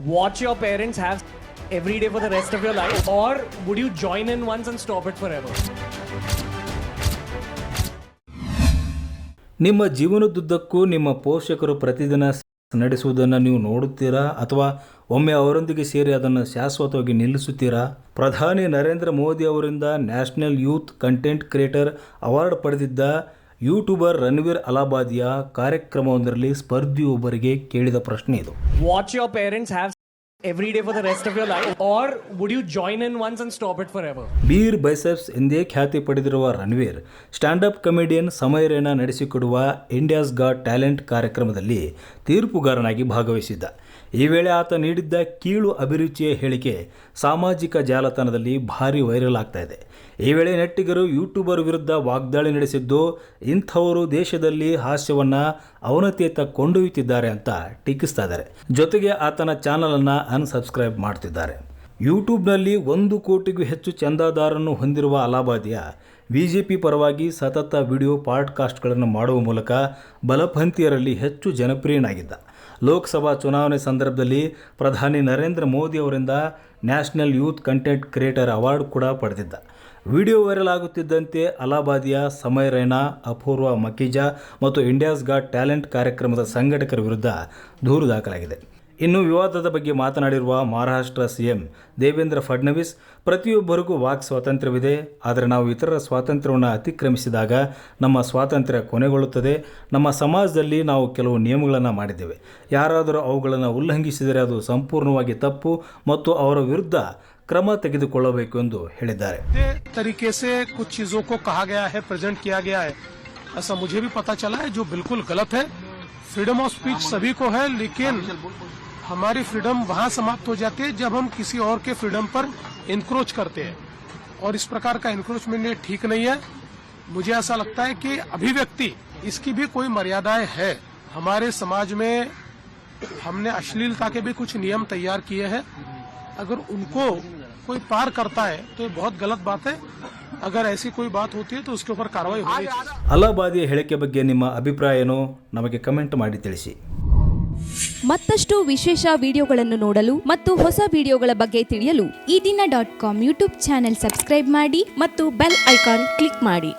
watch your parents have every day for the rest of your life, or would you join in once and stop it forever? ನಿಮ್ಮ ಜೀವನದುದ್ದಕ್ಕೂ ನಿಮ್ಮ ಪೋಷಕರು ಪ್ರತಿದಿನ ನಡೆಸುವುದನ್ನು ನೀವು ನೋಡುತ್ತೀರಾ ಅಥವಾ ಒಮ್ಮೆ ಅವರೊಂದಿಗೆ ಸೇರಿ ಅದನ್ನು ಶಾಶ್ವತವಾಗಿ ನಿಲ್ಲಿಸುತ್ತೀರಾ? ಪ್ರಧಾನಿ ನರೇಂದ್ರ ಮೋದಿ ಅವರಿಂದ national youth content creator award ಪಡೆದಿದ್ದ ಯೂಟ್ಯೂಬರ್ ರಣವೀರ್ ಅಲಾಬಾದಿಯ ಕಾರ್ಯಕ್ರಮವೊಂದರಲ್ಲಿ ಸ್ಪರ್ಧಿಯೊಬ್ಬರಿಗೆ ಕೇಳಿದ ಪ್ರಶ್ನೆ ಇದು. Watch your parents have every day for the rest of your life, or would you join in once and stop it forever? Beer biceps ಎಂದೇ ಖ್ಯಾತಿ ಪಡೆದಿರುವ Ranveer stand-up comedian Samay Raina ನಡೆಸಿಕೊಡುವ India's got talent ಕಾರ್ಯಕ್ರಮದಲ್ಲಿ ತೀರ್ಪುಗಾರನಾಗಿ ಭಾಗವಹಿಸಿದ್ದ. ಈ ವೇಳೆ ಆತ ನೀಡಿದ್ದ ಕೀಳು ಅಭಿರುಚಿಯ ಹೇಳಿಕೆ ಸಾಮಾಜಿಕ ಜಾಲತಾಣದಲ್ಲಿ ಭಾರಿ ವೈರಲ್ ಆಗ್ತಾ ಇದೆ. ಈ ವೇಳೆ ನೆಟ್ಟಿಗರು ಯೂಟ್ಯೂಬರ್ ವಿರುದ್ಧ ವಾಗ್ದಾಳಿ ನಡೆಸಿದ್ದು, ಇಂಥವರು ದೇಶದಲ್ಲಿ ಹಾಸ್ಯವನ್ನು ಅವನತಿಯತ್ತ ಕೊಂಡೊಯ್ಯುತ್ತಿದ್ದಾರೆ ಅಂತ ಟೀಕಿಸ್ತಾ ಇದ್ದಾರೆ. ಜೊತೆಗೆ ಆತನ ಚಾನಲನ್ನು ಅನ್ಸಬ್ಸ್ಕ್ರೈಬ್ ಮಾಡ್ತಿದ್ದಾರೆ. ಯೂಟ್ಯೂಬ್ನಲ್ಲಿ 1 ಕೋಟಿಗೂ ಹೆಚ್ಚು ಚಂದಾದಾರನ್ನು ಹೊಂದಿರುವ ಅಲಾಬಾದಿಯ ಬಿಜೆಪಿ ಪರವಾಗಿ ಸತತ ವಿಡಿಯೋ ಪಾಡ್ಕಾಸ್ಟ್ಗಳನ್ನು ಮಾಡುವ ಮೂಲಕ ಬಲಪಂಥೀಯರಲ್ಲಿ ಹೆಚ್ಚು ಜನಪ್ರಿಯನಾಗಿದ್ದ. ಲೋಕಸಭಾ ಚುನಾವಣೆ ಸಂದರ್ಭದಲ್ಲಿ ಪ್ರಧಾನಿ ನರೇಂದ್ರ ಮೋದಿ ಅವರಿಂದ national youth content creator award ಕೂಡ ಪಡೆದಿದ್ದ. ವಿಡಿಯೋ ವೈರಲ್ ಆಗುತ್ತಿದ್ದಂತೆ ಅಲಾಬಾದಿಯ ಸಮಯ್ ರೈನಾ, ಅಪೂರ್ವ ಮಕೀಜಾ ಮತ್ತು ಇಂಡಿಯಾಸ್ ಗಾಟ್ ಟ್ಯಾಲೆಂಟ್ ಕಾರ್ಯಕ್ರಮದ ಸಂಘಟಕರ ವಿರುದ್ಧ ದೂರು ದಾಖಲಾಗಿದೆ. ಇನ್ನು ವಿವಾದದ ಬಗ್ಗೆ ಮಾತನಾಡಿರುವ ಮಹಾರಾಷ್ಟ್ರ ಸಿಎಂ ದೇವೇಂದ್ರ ಫಡ್ನವೀಸ್, ಪ್ರತಿಯೊಬ್ಬರಿಗೂ ವಾಕ್ ಸ್ವಾತಂತ್ರ್ಯವಿದೆ, ಆದರೆ ನಾವು ಇತರರ ಸ್ವಾತಂತ್ರ್ಯವನ್ನು ಅತಿಕ್ರಮಿಸಿದಾಗ ನಮ್ಮ ಸ್ವಾತಂತ್ರ್ಯ ಕೊನೆಗೊಳ್ಳುತ್ತದೆ. ನಮ್ಮ ಸಮಾಜದಲ್ಲಿ ನಾವು ಕೆಲವು ನಿಯಮಗಳನ್ನು ಮಾಡಿದ್ದೇವೆ. ಯಾರಾದರೂ ಅವುಗಳನ್ನು ಉಲ್ಲಂಘಿಸಿದರೆ ಅದು ಸಂಪೂರ್ಣವಾಗಿ ತಪ್ಪು ಮತ್ತು ಅವರ ವಿರುದ್ಧ ಕ್ರಮ ತೆಗೆದುಕೊಳ್ಳಬೇಕು ಎಂದು ಹೇಳಿದ್ದಾರೆ. तरीके से कुछ चीजों को कहा गया है, प्रेजेंट किया गया है, ऐसा मुझे भी पता चला है, जो बिल्कुल गलत है. फ्रीडम ऑफ स्पीच सभी को है, लेकिन हमारी फ्रीडम वहां समाप्त हो जाती है जब हम किसी और के फ्रीडम पर इंक्रोच करते हैं, और इस प्रकार का इंक्रोचमेंट ठीक नहीं है. मुझे ऐसा लगता है कि अभिव्यक्ति इसकी भी कोई मर्यादाएं है. हमारे समाज में हमने अश्लीलता के भी कुछ नियम तैयार किए हैं. अगर उनको कोई पार करता है तो ये बहुत गलत बात है. अगर ऐसी कोई बात होती है तो उसके ऊपर कार्रवाई होनी चाहिए. ಅಲಾಬಾದಿಯ ಹೇಳಿಕೆ ಬಗ್ಗೆ ನಿಮ್ಮ ಅಭಿಪ್ರಾಯ ಏನು? ನಮಗೆ ಕಮೆಂಟ್ ಮಾಡಿ ತಿಳಿಸಿ. ಮತ್ತಷ್ಟು ವಿಶೇಷ ವಿಡಿಯೋಗಳನ್ನು ನೋಡಲು ಮತ್ತು ಹೊಸ ವಿಡಿಯೋಗಳ ಬಗ್ಗೆ ತಿಳಿಯಲು ಈ ದಿನ .com ಯೂಟ್ಯೂಬ್ ಚಾನೆಲ್ ಸಬ್ಸ್ಕ್ರೈಬ್ ಮಾಡಿ ಮತ್ತು ಬೆಲ್ ಐಕಾನ್ ಕ್ಲಿಕ್ ಮಾಡಿ.